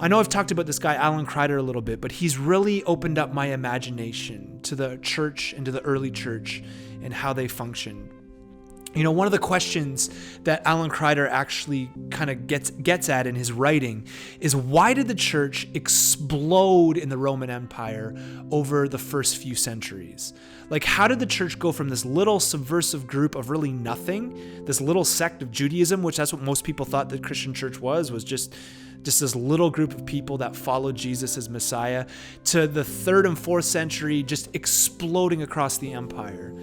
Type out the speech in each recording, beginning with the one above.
I know I've talked about this guy, Alan Kreider, a little bit, but he's really opened up my imagination to the church and to the early church and how they function. You know, one of the questions that Alan Kreider actually kind of gets at in his writing is, why did the church explode in the Roman Empire over the first few centuries? Like, how did the church go from this little subversive group of really nothing, this little sect of Judaism, which that's what most people thought the Christian church was just this little group of people that followed Jesus as Messiah, to the 3rd and 4th century just exploding across the empire?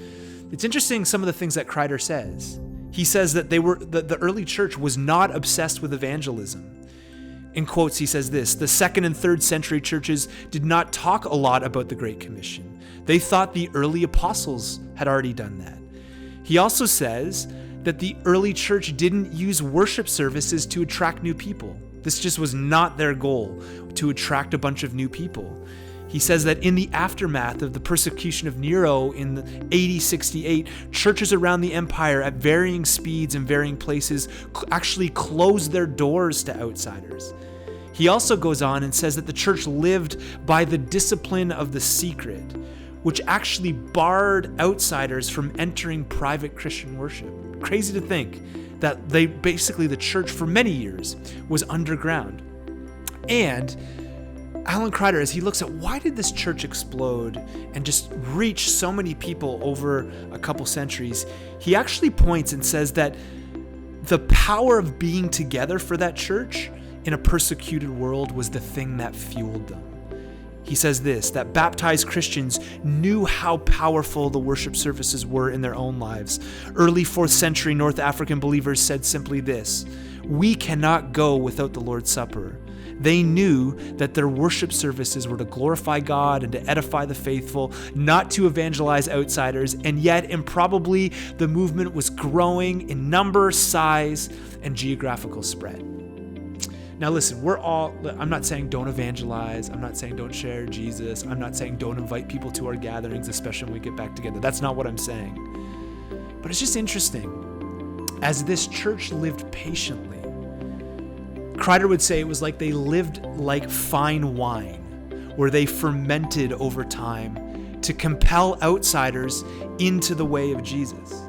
It's interesting some of the things that Kreider says. He says that the early church was not obsessed with evangelism. In quotes, he says this: the 2nd and 3rd century churches did not talk a lot about the Great Commission. They thought the early apostles had already done that. He also says that the early church didn't use worship services to attract new people. This just was not their goal, to attract a bunch of new people. He says that in the aftermath of the persecution of Nero in AD 68, churches around the empire at varying speeds and varying places actually closed their doors to outsiders. He also goes on and says that the church lived by the discipline of the secret, which actually barred outsiders from entering private Christian worship. Crazy to think that the church for many years was underground. And Alan Kreider, as he looks at why did this church explode and just reach so many people over a couple centuries, he actually points and says that the power of being together for that church in a persecuted world was the thing that fueled them. He says this, that baptized Christians knew how powerful the worship services were in their own lives. Early 4th century North African believers said simply this: we cannot go without the Lord's Supper. They knew that their worship services were to glorify God and to edify the faithful, not to evangelize outsiders, and yet improbably the movement was growing in number, size, and geographical spread. Now listen, I'm not saying don't evangelize, I'm not saying don't share Jesus, I'm not saying don't invite people to our gatherings, especially when we get back together. That's not what I'm saying. But it's just interesting. As this church lived patiently, Kreider would say it was like they lived like fine wine, where they fermented over time to compel outsiders into the way of Jesus.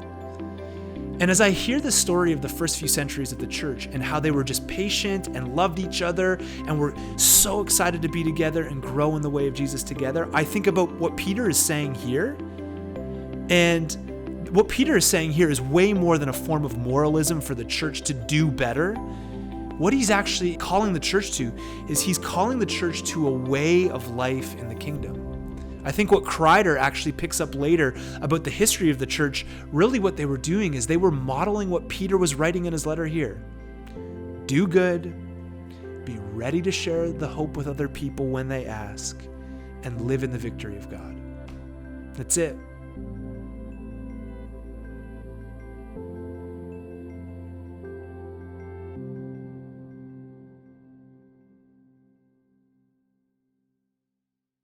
And as I hear the story of the first few centuries of the church and how they were just patient and loved each other and were so excited to be together and grow in the way of Jesus together, I think about what Peter is saying here. And what Peter is saying here is way more than a form of moralism for the church to do better. What he's actually calling the church to is he's calling the church to a way of life in the kingdom. I think what Kreider actually picks up later about the history of the church, really what they were doing is they were modeling what Peter was writing in his letter here. Do good, be ready to share the hope with other people when they ask, and live in the victory of God. That's it.